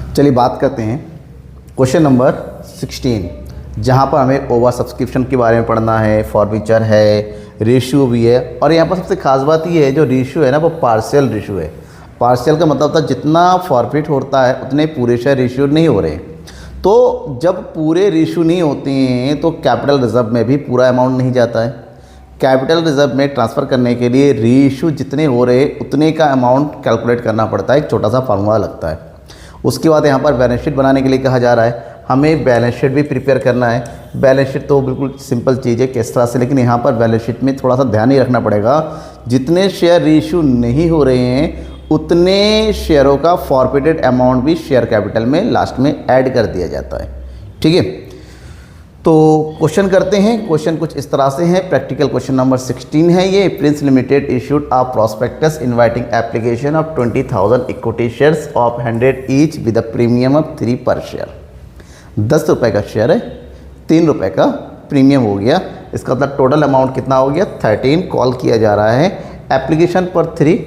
चलिए बात करते हैं क्वेश्चन नंबर 16, जहाँ पर हमें ओवर सब्सक्रिप्शन के बारे में पढ़ना है, फॉरफीचर है, रेशियो भी है। और यहाँ पर सबसे खास बात ये है, जो रेशियो है ना वो पार्शियल रेशियो है। पार्शियल का मतलब होता है जितना फॉरफिट होता है उतने पूरे शेयर रेशियो नहीं हो रहे। तो जब पूरे रेशियो नहीं होते हैं तो कैपिटल रिजर्व में भी पूरा अमाउंट नहीं जाता है। कैपिटल रिजर्व में ट्रांसफ़र करने के लिए रेशियो जितने हो रहे उतने का अमाउंट कैलकुलेट करना पड़ता है, एक छोटा सा फार्मूला लगता है। उसके बाद यहाँ पर बैलेंस शीट बनाने के लिए कहा जा रहा है, हमें बैलेंस शीट भी प्रिपेयर करना है। बैलेंस शीट तो बिल्कुल सिंपल चीज़ है किस तरह से, लेकिन यहाँ पर बैलेंस शीट में थोड़ा सा ध्यान ही रखना पड़ेगा। जितने शेयर रेशियो नहीं हो रहे हैं उतने शेयरों का फॉरफिटेड अमाउंट भी शेयर कैपिटल में लास्ट में ऐड कर दिया जाता है। ठीक है, तो क्वेश्चन करते हैं। क्वेश्चन कुछ इस तरह से है, प्रैक्टिकल क्वेश्चन नंबर 16 है ये। Prince limited issued a prospectus inviting application of 20,000 equity shares of 100 each with a premium of 3 पर शेयर। 10 रुपये का शेयर है, 3 रुपये का प्रीमियम हो गया। इसका मतलब टोटल अमाउंट कितना हो गया, 13 कॉल किया जा रहा है। एप्लीकेशन पर 3,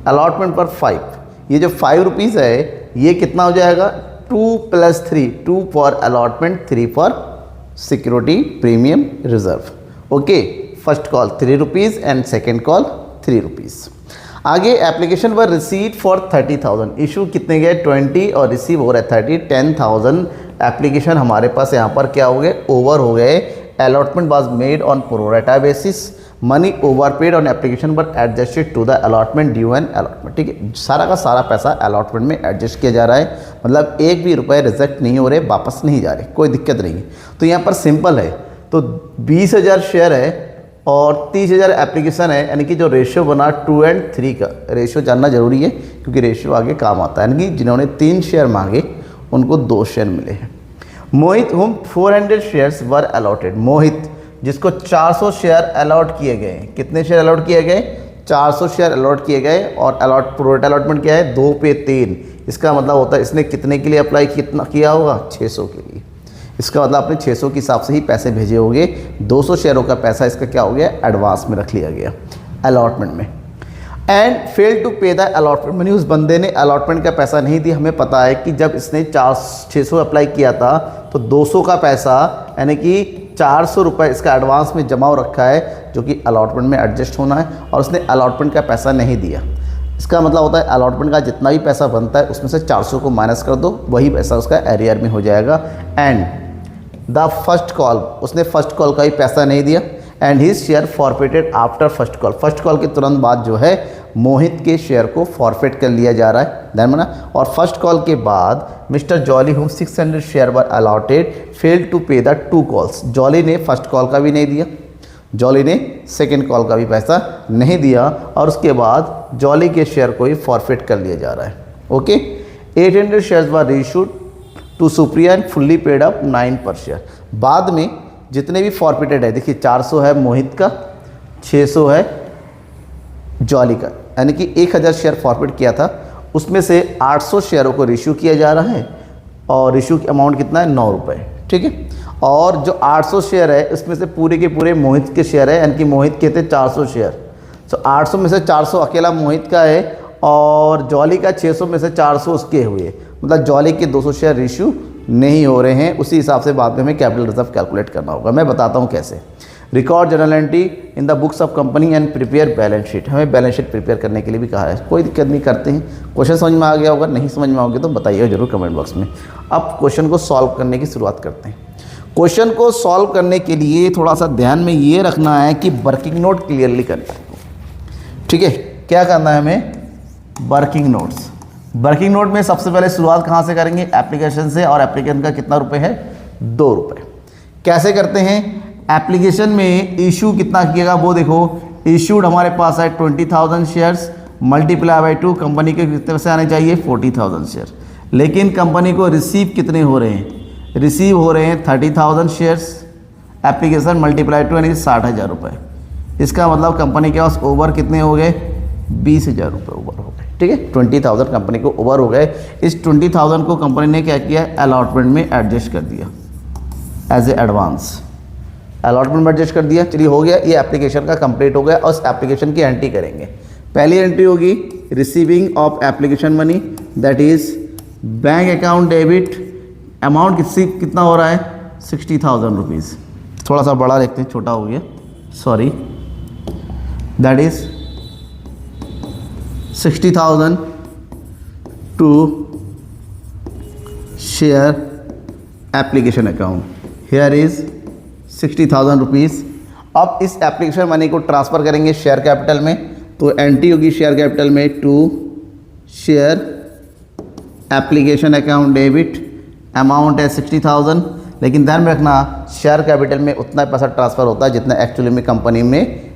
अलॉटमेंट पर 5। ये जो 5 रुपीज़ है ये कितना हो जाएगा, 2 + 3, 2 for allotment, 3 for security premium reserve. Okay, first call 3 rupees and second call 3 rupees. आगे एप्लीकेशन पर रिसीट फॉर 30,000, इशू कितने गए 20 और रिसीव हो रहा है 30, 10,000 एप्लीकेशन हमारे पास यहाँ पर क्या हो गए, ओवर हो गए। Allotment was made on pro rata basis, money overpaid on application but adjusted to the allotment due and allotment. ठीक है, सारा का सारा पैसा अलॉटमेंट में एडजस्ट किया जा रहा है, मतलब एक भी रुपये रिजेक्ट नहीं हो रहे, वापस नहीं जा रहे, कोई दिक्कत नहीं है। तो यहाँ पर सिंपल है, तो 20,000 शेयर है और 30,000 एप्लीकेशन है, यानी कि जो रेशियो बना 2 और 3 का, रेशियो जानना जरूरी है क्योंकि रेशियो आगे काम आता है। यानी कि जिन्होंने 3 शेयर मांगे उनको 2 शेयर मिले हैं। मोहित होम 400 शेयर्स वर अलॉटेड, मोहित जिसको 400 शेयर अलॉट किए गए। कितने शेयर अलॉट किए गए, 400 शेयर अलॉट किए गए। और प्रोरेट अलॉटमेंट क्या है, 2 पे 3। इसका मतलब होता है इसने कितने के लिए अप्लाई कितना किया होगा, 600 के लिए। इसका मतलब आपने 600 के हिसाब से ही पैसे भेजे होंगे। 200 शेयरों का पैसा इसका क्या हो गया, एडवांस में रख लिया गया अलॉटमेंट में। And fail to pay the allotment money, उस बंदे ने अलॉटमेंट का पैसा नहीं दिया। हमें पता है कि जब इसने 600 अप्लाई किया था तो 200 का पैसा यानी कि 400 रुपये इसका एडवांस में जमा हो रखा है जो कि अलॉटमेंट में एडजस्ट होना है, और उसने अलॉटमेंट का पैसा नहीं दिया। इसका मतलब होता है अलॉटमेंट का जितना भी पैसा बनता है उसमें से 400 को माइनस कर दो, वही पैसा उसका एरियर में हो जाएगा। एंड द फर्स्ट कॉल, उसने फर्स्ट कॉल का भी पैसा नहीं दिया। And his share forfeited after first call, first call के तुरंत बाद जो है मोहित के शेयर को फॉरफिट कर लिया जा रहा है, ध्यान माना। और फर्स्ट कॉल के बाद mister Jolly home 600 share were allotted, fail to pay the 2 calls. Jolly ने फर्स्ट कॉल का भी नहीं दिया, जॉली ने सेकेंड कॉल का भी पैसा नहीं दिया, और उसके बाद जॉली के शेयर को ही फॉरफिट कर लिया जा रहा है। Okay, 800 shares were reissued to Supriya and fully paid up 9 per share. बाद में जितने भी फॉरफिटेड है, देखिए 400 है मोहित का, 600 है जॉली का, यानी कि 1000 शेयर फॉरफिट किया था, उसमें से 800 शेयरों को रिश्यू किया जा रहा है और रिश्यू की अमाउंट कितना है, 9 रुपये। ठीक है, और जो 800 शेयर है उसमें से पूरे के पूरे मोहित के शेयर है, यानी कि मोहित के थे 400 शेयर। तो 800 में से 400 अकेला मोहित का है और जॉली का 600 में से 400 उसके हुए, मतलब जॉली के 200 शेयर रिश्यू नहीं हो रहे हैं। उसी हिसाब से बाद में हमें कैपिटल रिजर्व कैलकुलेट करना होगा। मैं बताता हूँ कैसे। Record journal entry in the books of company and prepare balance sheet, हमें बैलेंस शीट प्रिपेयर करने के लिए भी कहा है। कोई दिक्कत नहीं, करते हैं। क्वेश्चन समझ में आ गया होगा, नहीं समझ में आओगे तो बताइए जरूर कमेंट बॉक्स में। अब क्वेश्चन को सॉल्व करने की शुरुआत करते हैं। क्वेश्चन को सॉल्व करने के लिए थोड़ा सा ध्यान में ये रखना है कि वर्किंग नोट क्लियरली करना है। ठीक है, क्या करना है हमें, वर्किंग नोट्स। वर्किंग नोट में सबसे पहले शुरुआत कहाँ से करेंगे, एप्लीकेशन से, और एप्लीकेशन का कितना रुपये है, 2 रुपये। कैसे करते हैं, एप्लीकेशन में इशू कितना किएगा वो देखो। इशूड हमारे पास है 20,000 शेयर्स, मल्टीप्लाई बाई 2, कंपनी के कितने पैसे आने चाहिए, 40,000 शेयर। लेकिन कंपनी को रिसीव कितने हो रहे हैं, रिसीव हो रहे हैं 30,000 शेयर्स, एप्लीकेशन मल्टीप्लाई 2 यानी 60,000 रुपये। इसका मतलब कंपनी के पास ओवर कितने हो गए, 20,000 रुपये ओवर हो गए। ठीक है, 20,000 कंपनी को ओवर हो गए। इस 20,000 को कंपनी ने क्या किया, अलॉटमेंट में एडजस्ट कर दिया एज ए एडवांस, अलॉटमेंट में एडजस्ट कर दिया। चलिए हो गया, ये एप्लीकेशन का कंप्लीट हो गया। और उस एप्लीकेशन की एंट्री करेंगे। पहली एंट्री होगी receiving of application money, that is bank account debit, amount कितना हो रहा है 60,000 रुपीज़। थोड़ा सा बड़ा लिखते हैं, छोटा हो गया, sorry, that is 60,000 to share application account, here is 60,000 rupees. अब इस एप्लीकेशन मनी को ट्रांसफ़र करेंगे शेयर कैपिटल में, तो एंट्री होगी शेयर कैपिटल में to share application account debit, amount है 60,000, लेकिन ध्यान में रखना शेयर कैपिटल में उतना पैसा ट्रांसफ़र होता है जितना एक्चुअली में कंपनी में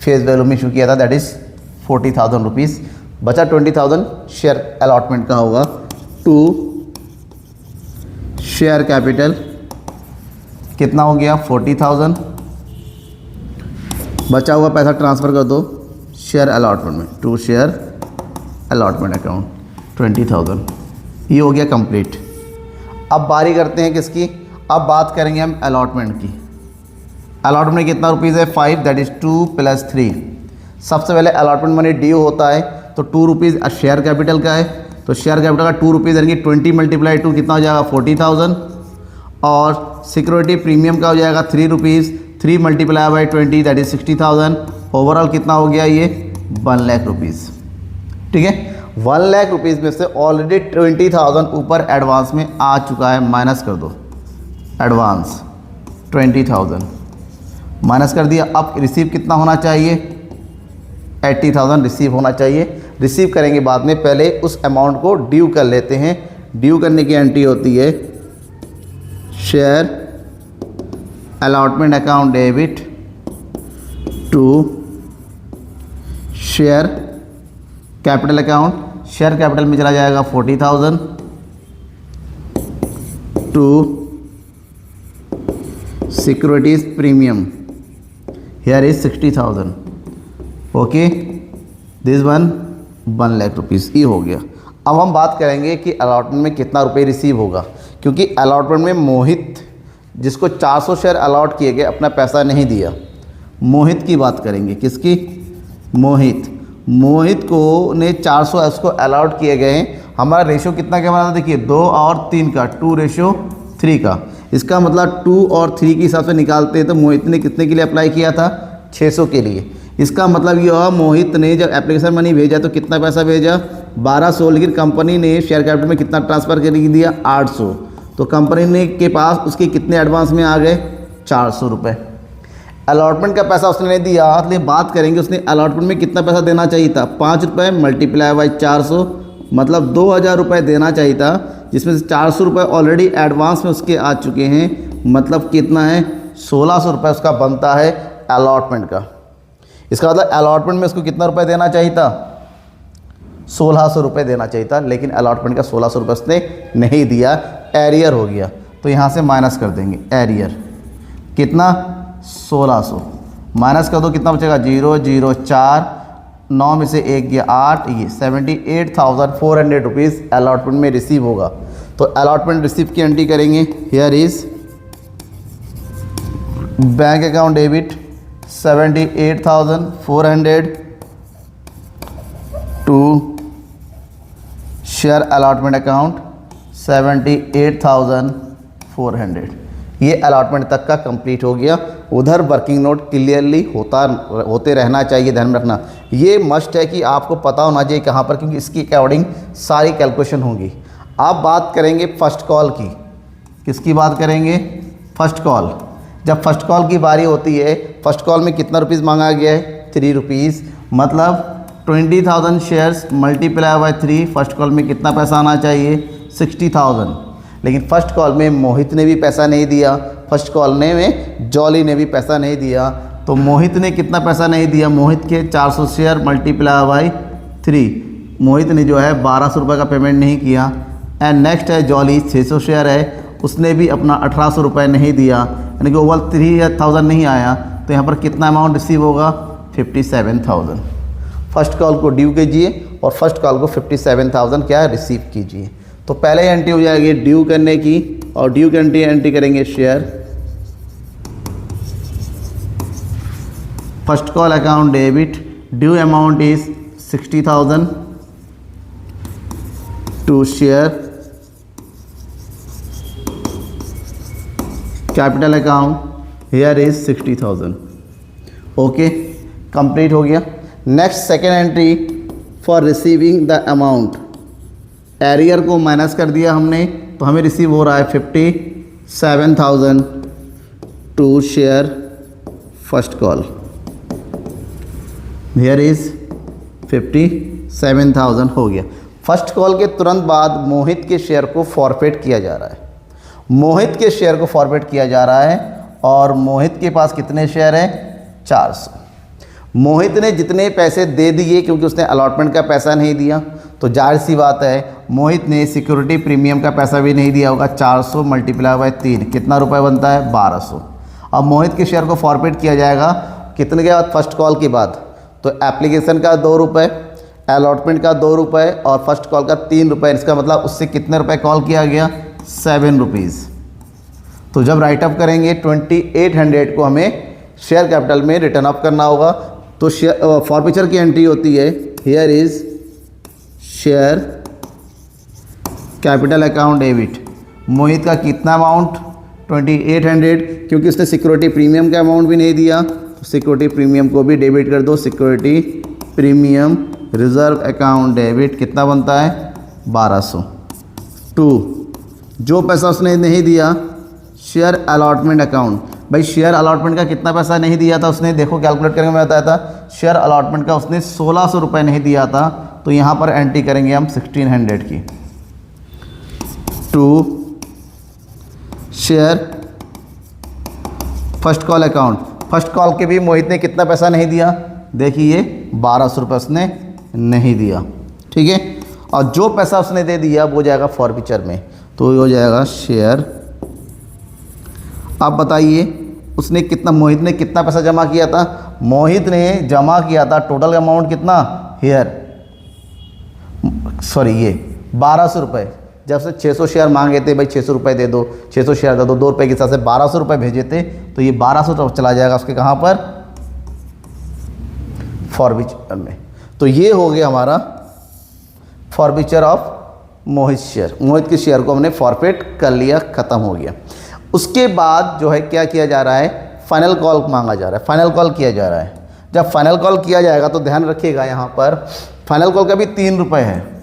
फेस वैल्यू में इशू किया था, दैट इज़ 40,000 रुपीज़। बचा 20,000 शेयर अलॉटमेंट का होगा टू शेयर कैपिटल, कितना हो गया 40,000। बचा हुआ पैसा ट्रांसफ़र कर दो शेयर अलॉटमेंट में, टू शेयर अलॉटमेंट अकाउंट 20,000। ये हो गया कंप्लीट। अब बारी करते हैं किसकी, अब बात करेंगे हम अलॉटमेंट की। अलॉटमेंट में कितना रुपीज़ है 5, दैट इज़ 2 + 3। सबसे पहले अलॉटमेंट मनी ड्यू होता है तो 2 रुपीज़ शेयर कैपिटल का है, तो शेयर कैपिटल का 2 रुपीज़ यानी 20 × 2 कितना हो जाएगा 40,000, और सिक्योरिटी प्रीमियम का हो जाएगा 3 रुपीज़, 3 × 20 दैट इज़ 60,000। ओवरऑल कितना हो गया ये 1 लाख रुपीज़। ठीक है, 1 लाख रुपीज़ में से ऑलरेडी 20,000 ऊपर एडवांस में आ चुका है, माइनस कर दो एडवांस 20,000 माइनस कर दिया। अब रिसीव कितना होना चाहिए 80,000 रिसीव होना चाहिए। रिसीव करेंगे बाद में, पहले उस अमाउंट को ड्यू कर लेते हैं। ड्यू करने की एंट्री होती है share allotment account debit to share capital account, share capital में चला जाएगा 40,000 to securities premium, here is 60,000। Okay, this 1 lakh rupees ये हो गया। अब हम बात करेंगे कि अलॉटमेंट में कितना रुपए रिसीव होगा, क्योंकि अलॉटमेंट में मोहित जिसको 400 शेयर अलॉट किए गए अपना पैसा नहीं दिया, मोहित की बात करेंगे। किसकी, मोहित को ने 400 उसको अलॉट किए गए हैं। हमारा रेशियो कितना क्या बना था देखिए 2 और 3 का, 2:3 का। इसका मतलब 2 और 3 के हिसाब से निकालते हैं तो मोहित ने कितने के लिए अप्लाई किया था 600 के लिए। इसका मतलब ये हुआ मोहित ने जब एप्लीकेशन मनी भेजा तो कितना पैसा भेजा 1200, लेकिन कंपनी ने शेयर कैपिटल में कितना ट्रांसफ़र कर दिया 800। तो कंपनी ने के पास उसके कितने एडवांस में आ गए 400 रुपये। अलॉटमेंट का पैसा उसने नहीं दिया, इसलिए बात करेंगे उसने अलॉटमेंट में कितना पैसा देना चाहिए था 5 रुपये × 400, मतलब 2,000 रुपये देना चाहिए था, जिसमें से 400 रुपये ऑलरेडी एडवांस में उसके आ चुके हैं। मतलब कितना है 1,600 रुपये उसका बनता है अलॉटमेंट का। इसका मतलब अलॉटमेंट में उसको कितना रुपये देना चाहिए था 1,600 रुपये देना चाहिए था, लेकिन अलॉटमेंट का 1,600 रुपये उसने नहीं दिया, एरियर हो गया। तो यहाँ से माइनस कर देंगे एरियर, कितना 1,600 माइनस कर दो, कितना बचेगा 0 0 4, 9 में से 1 गया 8, ये 78,400 रुपीज़ अलॉटमेंट में रिसीव होगा। तो अलॉटमेंट रिसीव की एंट्री करेंगे, here is bank account debit 78,400 to share allotment account 78,400। ये अलॉटमेंट तक का कंप्लीट हो गया। उधर वर्किंग नोट क्लियरली होते रहना चाहिए, ध्यान में रखना। ये मस्ट है कि आपको पता होना चाहिए कहाँ पर, क्योंकि इसके अकॉर्डिंग सारी कैलकुलेशन होंगी। आप बात करेंगे फर्स्ट कॉल की। किसकी बात करेंगे फर्स्ट कॉल। जब फर्स्ट कॉल की बारी होती है, फर्स्ट कॉल में कितना रुपीज़ मांगा गया है 3 रुपीज़, मतलब 20,000 shares multiply by 3, first call में कितना पैसा आना चाहिए 60,000। लेकिन फर्स्ट कॉल में मोहित ने भी पैसा नहीं दिया, फर्स्ट कॉल में जॉली ने भी पैसा नहीं दिया। तो मोहित ने कितना पैसा नहीं दिया, मोहित के 400 शेयर मल्टीप्लाई बाय 3, मोहित ने जो है 1,200 रुपये का पेमेंट नहीं किया। एंड नेक्स्ट है जॉली 600 शेयर है, उसने भी अपना 1,800 रुपये नहीं दिया, यानी कि ओवरऑल 3,000 नहीं आया। तो यहाँ पर कितना अमाउंट रिसीव होगा 57,000। फर्स्ट कॉल को ड्यू कीजिए और फर्स्ट कॉल को 57,000 क्या रिसीव कीजिए। तो पहले एंट्री हो जाएगी ड्यू करने की, और ड्यू की एंट्री करेंगे share first call account debit, due amount is 60,000 to share capital account here is 60,000। Okay, complete हो गया। Next second entry for receiving the amount, arrear को माइनस कर दिया हमने, तो हमें रिसीव हो रहा है 57,000 to share first call. Here is 57,000 हो गया। फर्स्ट कॉल के तुरंत बाद मोहित के शेयर को फॉरफिट किया जा रहा है। मोहित के शेयर को फॉरफिट किया जा रहा है और मोहित के पास कितने शेयर हैं? 400। मोहित ने जितने पैसे दे दिए, क्योंकि उसने अलॉटमेंट का पैसा नहीं दिया, तो जाहिर सी बात है मोहित ने सिक्योरिटी प्रीमियम का पैसा भी नहीं दिया होगा। 400 मल्टीप्लाई बाय 3 कितना रुपए बनता है? 1200। अब मोहित के शेयर को फॉरफिट किया जाएगा कितने के बाद? फर्स्ट कॉल के बाद। तो एप्लीकेशन का 2 रुपये, अलॉटमेंट का 2 रुपये और फर्स्ट कॉल का 3 रुपये। इसका मतलब उससे कितने रुपए कॉल किया गया? 7 रुपीज़। तो जब राइट अप करेंगे 2800 को हमें शेयर कैपिटल में रिटर्न अप करना होगा। तो शेयर फॉरफिचर की एंट्री होती है, here is share capital account debit. Mohit का कितना अमाउंट? 2800, क्योंकि उसने सिक्योरिटी प्रीमियम का अमाउंट भी नहीं दिया, तो सिक्योरिटी प्रीमियम को भी डेबिट कर दो। Security premium reserve account debit कितना बनता है? 1200। टू, जो पैसा उसने नहीं दिया शेयर अलॉटमेंट अकाउंट। भाई शेयर अलॉटमेंट का कितना पैसा नहीं दिया था उसने? देखो कैलकुलेट करके मैं बताया था, शेयर अलॉटमेंट का उसने 1600 रुपये नहीं दिया था, तो यहाँ पर एंट्री करेंगे हम 1600 की। To share first call account. First call के भी मोहित ने कितना पैसा नहीं दिया? देखिए 1200 रुपये उसने नहीं दिया, ठीक है। और जो पैसा उसने दे दिया वो जाएगा फॉरफिचर में, तो ये हो जाएगा शेयर। आप बताइए उसने कितना, मोहित ने कितना पैसा जमा किया था? मोहित ने जमा किया था टोटल अमाउंट कितना? हियर सॉरी ये 1200 रुपये। जब से 600 शेयर मांगे थे, भाई 600 रुपये दे दो, 600 शेयर दे दो, 2 रुपये के हिसाब से 1200 रुपये भेजे थे, तो ये 1200 चला जाएगा उसके कहाँ पर? फॉरफिचर में। तो ये हो गया हमारा फॉरफिचर ऑफ मोहित शेयर। मोहित के शेयर को हमने फॉरफिट कर लिया, ख़त्म हो गया। उसके बाद जो है क्या किया जा रहा है? फाइनल कॉल मांगा जा रहा है, फाइनल कॉल किया जा रहा है। जब फाइनल कॉल किया जाएगा तो ध्यान रखिएगा यहाँ पर फाइनल कॉल का भी 3 रुपये है।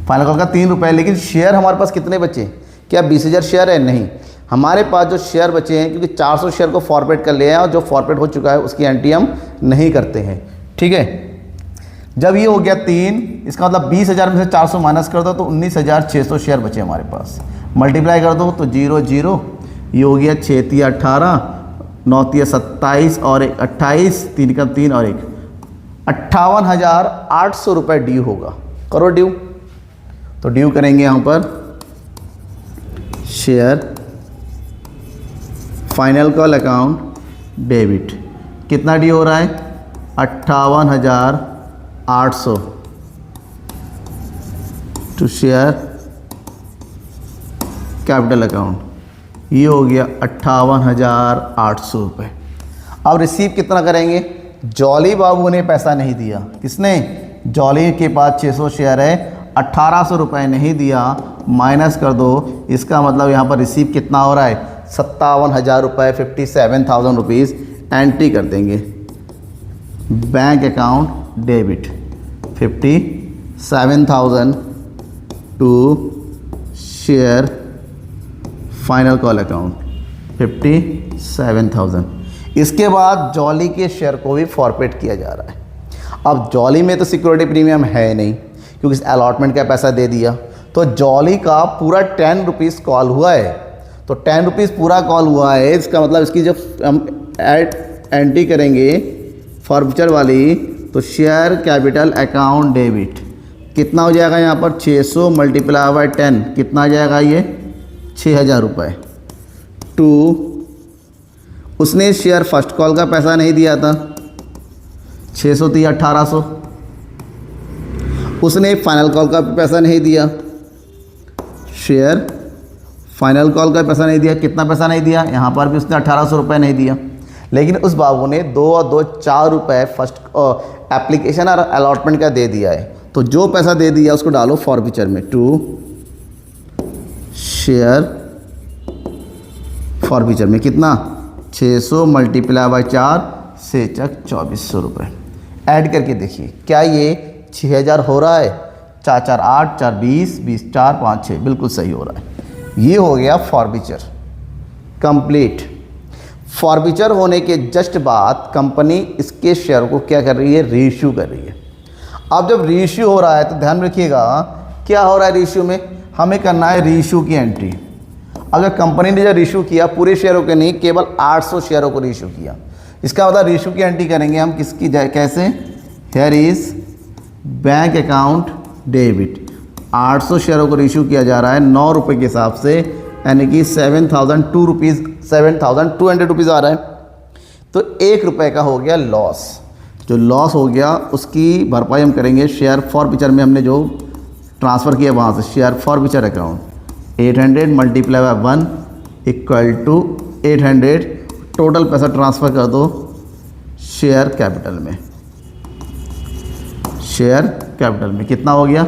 फाइनल कॉल का 3 रुपये है, लेकिन शेयर हमारे पास कितने बचे? क्या 20,000 शेयर है? नहीं, हमारे पास जो शेयर बचे हैं, क्योंकि 400 शेयर को फॉरफिट कर लिया है और जो फॉरफिट हो चुका है उसकी एंट्री हम नहीं करते हैं, ठीक है। जब ये हो गया 3, इसका मतलब 20,000 में से 400 माइनस कर दो तो 19,600 शेयर बचे हमारे पास। मल्टीप्लाई कर दो तो 0 0, ये हो गया 6 3 18, 9 3 27 और 1 28, 3 का 3 और 1 58,800 रुपये ड्यू होगा। करो ड्यू, तो ड्यू करेंगे यहाँ पर share final call account debit. कितना ड्यू हो रहा है? 58,800 टू शेयर कैपिटल अकाउंट। ये हो गया 58,800 रुपये। अब रिसीव कितना करेंगे? जॉली बाबू ने पैसा नहीं दिया। किसने? जॉली के पास 600 शेयर है, 1800 रुपये नहीं दिया, माइनस कर दो। इसका मतलब यहाँ पर रिसीव कितना हो रहा है? 57,000 रुपये, 57,000 रुपीज़ एंट्री कर देंगे। Bank account debit 57,000 to share final call account 57,000। इसके बाद जॉली के शेयर को भी फॉरफिट किया जा रहा है। अब जॉली में तो सिक्योरिटी प्रीमियम है नहीं, क्योंकि इस अलॉटमेंट का पैसा दे दिया, तो जॉली का पूरा 10 रुपीज़ कॉल हुआ है। तो 10 रुपीज़ पूरा कॉल हुआ है, इसका मतलब इसकी जब हम एंट्री करेंगे फॉरफिचर वाली, तो शेयर कैपिटल अकाउंट डेबिट कितना हो जाएगा? यहाँ पर 600 मल्टीप्लाई बाय 10 कितना आ जाएगा? ये 6,000 रुपये। टू उसने शेयर फर्स्ट कॉल का पैसा नहीं दिया था, 600 थी 1800। उसने फाइनल कॉल का पैसा नहीं दिया, शेयर फाइनल कॉल का पैसा नहीं दिया। कितना पैसा नहीं दिया? यहाँ पर भी उसने 1800 रुपये नहीं दिया। लेकिन उस बाबू ने 2 और 2 4 रुपये फर्स्ट एप्लीकेशन और अलॉटमेंट का दे दिया है। तो जो पैसा दे दिया उसको डालो फॉरफिचर में। टू शेयर फॉरफीचर में कितना 600 मल्टीप्लाई बाई 4 से चक 2400 रुपये। ऐड करके देखिए क्या ये 6000 हो रहा है, 4 4 8 4 20 20 4 5 6 बिल्कुल सही हो रहा है। ये हो गया फॉरफीचर कंप्लीट। फॉरफीचर होने के जस्ट बाद कंपनी इसके शेयर को क्या कर रही है, रीइश्यू कर रही है। अब जब रीइश्यू हो रहा है तो ध्यान रखिएगा क्या हो रहा है रीइश्यू में, हमें करना है रीइश्यू की एंट्री। अगर कंपनी ने जब रीइश्यू किया पूरे शेयरों के नहीं, केवल 800 शेयरों को रीइश्यू किया, इसका मतलब रीइश्यू की एंट्री करेंगे हम किसकी, कैसे, here is bank account debit. 800 शेयरों को रीइश्यू किया जा रहा है 9 रुपये के हिसाब से, यानी कि 7,200 रुपीज़ आ रहा है। तो 1 रुपये का हो गया लॉस। जो लॉस हो गया उसकी भरपाई हम करेंगे शेयर फॉरफीचर में, हमने जो ट्रांसफ़र किया वहाँ से share forfeiture account 800 multiply by 1 equal to 800, total पैसा ट्रांसफ़र कर दो शेयर कैपिटल में। शेयर कैपिटल में कितना हो गया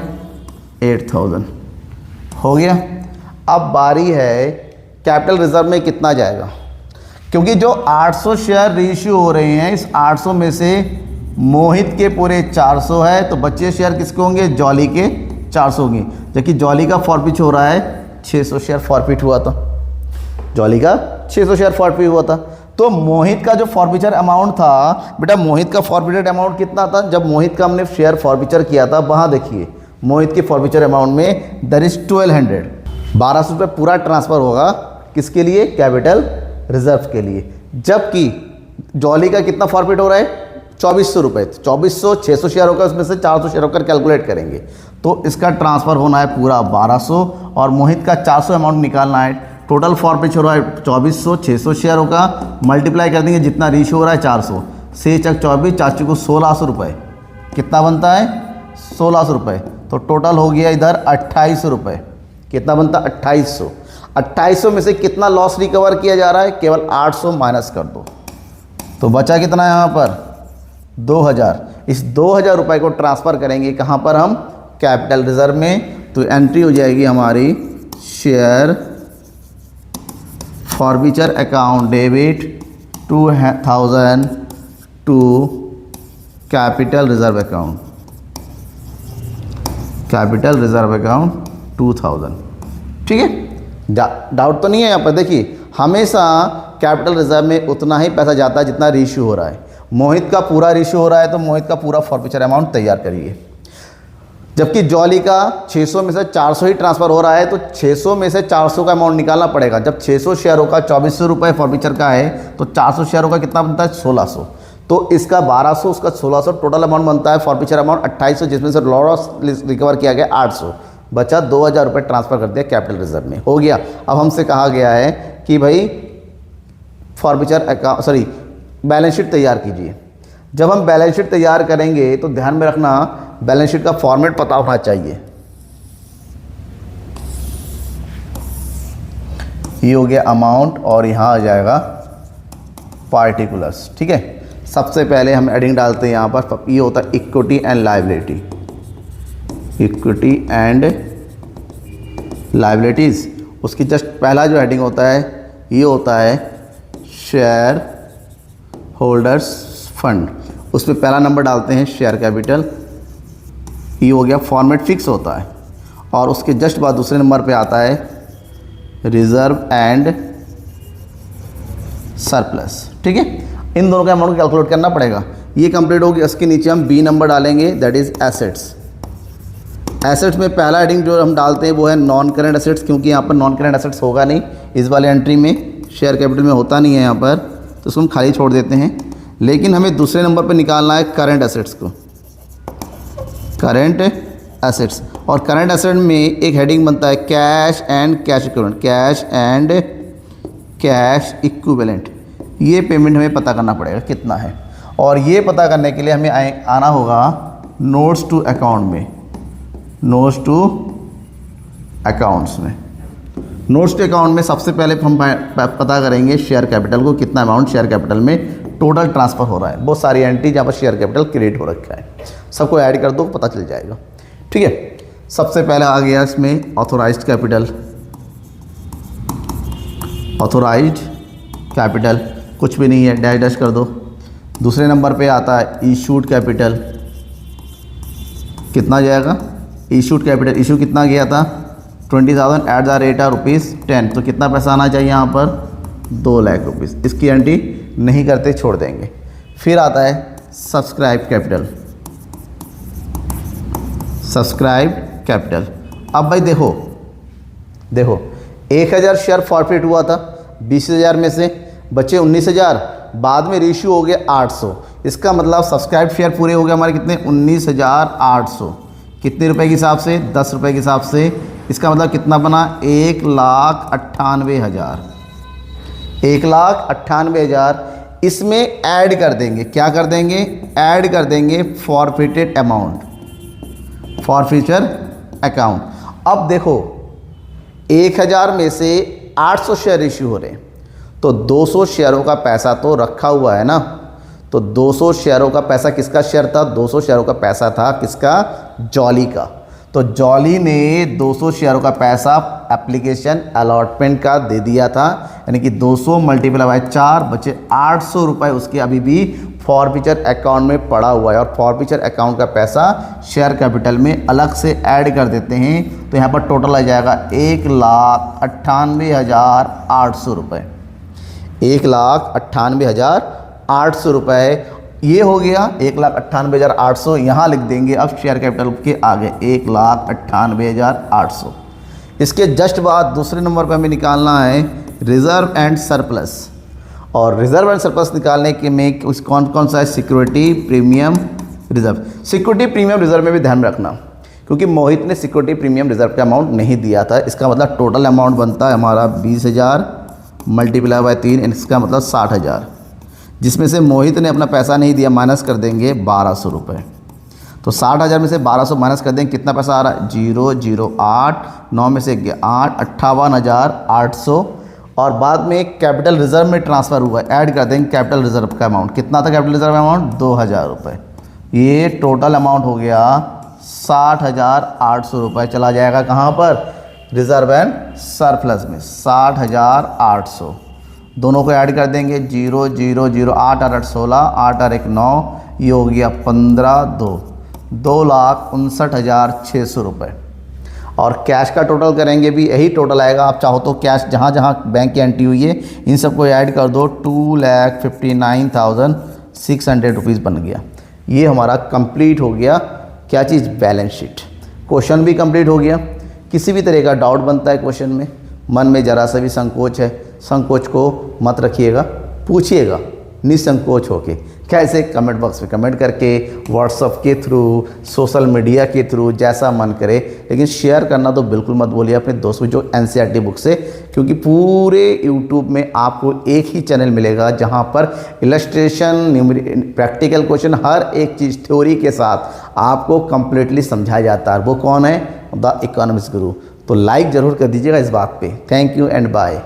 8000 हो गया। अब बारी है कैपिटल रिजर्व में कितना जाएगा, क्योंकि जो 800 शेयर रीइश्यू हो रहे हैं इस 800 में से मोहित के पूरे 400 है, तो बच्चे शेयर किसके होंगे, जॉली के 400 होंगे। जबकि जॉली का फॉरफीट हो रहा है 600 शेयर फॉरफीट हुआ था, जॉली का 600 शेयर फॉरफीट हुआ था। तो मोहित का जो फॉरफीचर अमाउंट था, बेटा मोहित का फॉरफीटेड अमाउंट कितना था, जब मोहित का हमने शेयर फॉरफीचर किया था वहाँ देखिए मोहित के फॉरफीचर अमाउंट में दैट इज 1200, 1200 रुपये पूरा ट्रांसफ़र होगा किसके लिए, कैपिटल रिजर्व के लिए। जबकि जॉली का कितना फॉरफीट हो रहा है 2400 रुपये, 2400 600 शेयर होगा, उसमें से 400 शेयर होकर कैलकुलेट करेंगे तो इसका ट्रांसफ़र होना है पूरा 1200 और मोहित का 400 अमाउंट निकालना है। टोटल फॉरफीट हो रहा है 2400, 600 शेयर होगा, मल्टीप्लाई कर देंगे जितना रीइश्यू हो रहा है 400 से चक 24 4 को 1600 रुपये, कितना बनता है 1600 रुपये। तो टोटल हो गया इधर 2800 रुपये। कितना बनता 2800। 2800 में से कितना लॉस रिकवर किया जा रहा है, केवल 800 माइनस कर दो तो बचा कितना है यहाँ पर 2000। इस 2000 रुपये को ट्रांसफ़र करेंगे कहाँ पर, हम कैपिटल रिजर्व में। तो एंट्री हो जाएगी हमारी share forfeiture account debit 2000 to capital reserve account, capital reserve account 2000। ठीक है, डाउट तो नहीं है यहाँ पर। देखिए हमेशा कैपिटल रिजर्व में उतना ही पैसा जाता है जितना रीइश्यू हो रहा है। मोहित का पूरा रीइश्यू हो रहा है तो मोहित का पूरा फॉरफीचर अमाउंट तैयार करिए। जबकि जॉली का 600 में से 400 ही ट्रांसफ़र हो रहा है तो 600 में से 400 का अमाउंट निकालना पड़ेगा। जब 600 शेयरों का 2400 रुपये फॉरफीचर का है तो 400 शेयरों का कितना बनता है 1600। तो इसका 1200 उसका 1600, टोटल अमाउंट बनता है फॉरफीचर अमाउंट 2800, जिसमें से लॉस रिकवर किया गया 800, बचा 2000 रुपये ट्रांसफ़र कर दिया कैपिटल रिजर्व में। हो गया। अब हमसे कहा गया है कि भाई फॉरफीचर अकाउंट बैलेंस शीट तैयार कीजिए। जब हम बैलेंस शीट तैयार करेंगे तो ध्यान में रखना बैलेंस शीट का फॉर्मेट पता होना चाहिए। ये हो गया अमाउंट और यहाँ आ जाएगा पार्टिकुलर्स। ठीक है, सबसे पहले हम एडिंग डालते हैं यहाँ पर, ये होता है equity and liability, equity and liabilities. उसकी जस्ट पहला जो हेडिंग होता है ये होता है शेयर होल्डर्स फंड, उसमें पहला नंबर डालते हैं शेयर कैपिटल, ये हो गया। फॉर्मेट फिक्स होता है और उसके जस्ट बाद दूसरे नंबर पे आता है रिजर्व एंड सरप्लस। ठीक है, इन दोनों का अमाउंट कैलकुलेट करना पड़ेगा। ये कंप्लीट होगी, इसके नीचे हम बी नंबर डालेंगे दैट इज़ एसेट्स। एसेट्स में पहला हेडिंग जो हम डालते हैं वो है नॉन करेंट एसेट्स, क्योंकि यहाँ पर नॉन करेंट एसेट्स होगा नहीं इस वाले एंट्री में, शेयर कैपिटल में होता नहीं है यहाँ पर, तो उसको हम खाली छोड़ देते हैं। लेकिन हमें दूसरे नंबर पर निकालना है करंट एसेट्स को, करंट एसेट्स। और करंट एसेट में एक हेडिंग बनता है cash and cash equivalent, cash and cash equivalent. ये पेमेंट हमें पता करना पड़ेगा कितना है, और ये पता करने के लिए हमें आना होगा नोट्स टू अकाउंट में, नोट्स टू अकाउंट्स में। नोट्स टू अकाउंट में सबसे पहले हम पता करेंगे शेयर कैपिटल को, कितना अमाउंट शेयर कैपिटल में टोटल ट्रांसफ़र हो रहा है। बहुत सारी एंट्री जहाँ पर शेयर कैपिटल क्रिएट हो रखा है, सबको ऐड कर दो पता चल जाएगा। ठीक है, सबसे पहले आ गया इसमें ऑथोराइज्ड कैपिटल, ऑथोराइज्ड कैपिटल कुछ भी नहीं है, डैश डैश कर दो। दूसरे नंबर पे आता है इशूड कैपिटल, कितना जाएगा? इशूड कैपिटल, इशू कितना गया था? 20,000 एट द रेट ऑफ ₹10, तो कितना पैसा आना चाहिए यहाँ पर? 2 लाख रुपीज़। इसकी एंट्री नहीं करते, छोड़ देंगे। फिर आता है सब्सक्राइब कैपिटल, सब्सक्राइब कैपिटल। अब भाई देखो 1000 शेयर फॉरफिट हुआ था, 20,000 में से बचे 19,000, बाद में रेशियो हो गया 800। इसका मतलब सब्सक्राइब शेयर पूरे हो गए हमारे कितने? 19,800। कितने रुपए के हिसाब से? 10 रुपये के हिसाब से। इसका मतलब कितना बना? 1,98,000। 1,98,000 इसमें ऐड कर देंगे। क्या कर देंगे? ऐड कर देंगे फॉरफिटेड अमाउंट, फॉरफीचर अकाउंट। अब देखो 1000 में से 800 शेयर इश्यू हो रहे हैं, तो 200 शेयरों का पैसा तो रखा हुआ है ना। तो 200 शेयरों का पैसा किसका शेयर था? 200 शेयरों का पैसा था किसका? जॉली का। तो जॉली ने 200 शेयरों का पैसा एप्लीकेशन अलॉटमेंट का दे दिया था, यानी कि 200 मल्टीप्लाई बाय 4 बचे 800 रुपये उसके अभी भी फॉरफीचर अकाउंट में पड़ा हुआ है। और फॉरफीचर अकाउंट का पैसा शेयर कैपिटल में अलग से ऐड कर देते हैं, तो यहाँ पर टोटल आ जाएगा 1,98,800 रुपये। 1,98,800 रुपये ये हो गया। 1,98,800 यहाँ लिख देंगे अब शेयर कैपिटल के आगे 1,98,800। इसके जस्ट बाद दूसरे नंबर पर हमें निकालना है रिज़र्व एंड सरप्लस। और रिज़र्व एंड सरप्लस निकालने के में कौन कौन सा है? Security premium reserve. Security premium reserve में भी ध्यान रखना, क्योंकि मोहित ने सिक्योरिटी प्रीमियम रिज़र्व का अमाउंट नहीं दिया था। इसका मतलब टोटल अमाउंट बनता है हमारा 20,000 मल्टीप्लाई बाय 3, इसका मतलब 60,000, जिसमें से मोहित ने अपना पैसा नहीं दिया, माइनस कर देंगे 1,200 रुपये। तो 60,000 में से 1,200 माइनस कर देंगे, कितना पैसा आ रहा है? 0,08, 9 में से 8, 58,800। और बाद में कैपिटल रिजर्व में ट्रांसफ़र हुआ, ऐड कर देंगे कैपिटल रिजर्व का अमाउंट। कितना था कैपिटल रिजर्व अमाउंट? 2,000 रुपये। ये टोटल अमाउंट हो गया 60,800 रुपये। चला जाएगा कहाँ पर? रिजर्व एंड सरप्लस में 60,800। दोनों को ऐड कर देंगे 0 0 0, 8 और 8 16, 8 और 1 9, ये हो गया 15 2, 2,59,600 रुपये। और कैश का टोटल करेंगे भी यही टोटल आएगा। आप चाहो तो कैश जहाँ जहाँ बैंक की एंट्री हुई है इन सबको ऐड कर दो, 2,59,600 रुपीज़ बन गया। ये हमारा कंप्लीट हो गया क्या चीज़? Balance sheet. क्वेश्चन भी कंप्लीट हो गया। किसी भी तरह का डाउट बनता है क्वेश्चन में, मन में ज़रा सा भी संकोच है, संकोच को मत रखिएगा, पूछिएगा निसंकोच होके। कैसे? कमेंट बॉक्स में कमेंट करके, व्हाट्सएप के थ्रू, सोशल मीडिया के थ्रू, जैसा मन करे। लेकिन शेयर करना तो बिल्कुल मत बोलिए अपने दोस्तों जो एनसीईआरटी बुक से, क्योंकि पूरे यूट्यूब में आपको एक ही चैनल मिलेगा जहां पर इलस्ट्रेशन, प्रैक्टिकल क्वेश्चन, हर एक चीज़ थ्योरी के साथ आपको कंप्लीटली समझाया जाता है। वो कौन है? द इकोनॉमिक्स गुरु। तो लाइक ज़रूर कर दीजिएगा इस बात पे। Thank you and bye.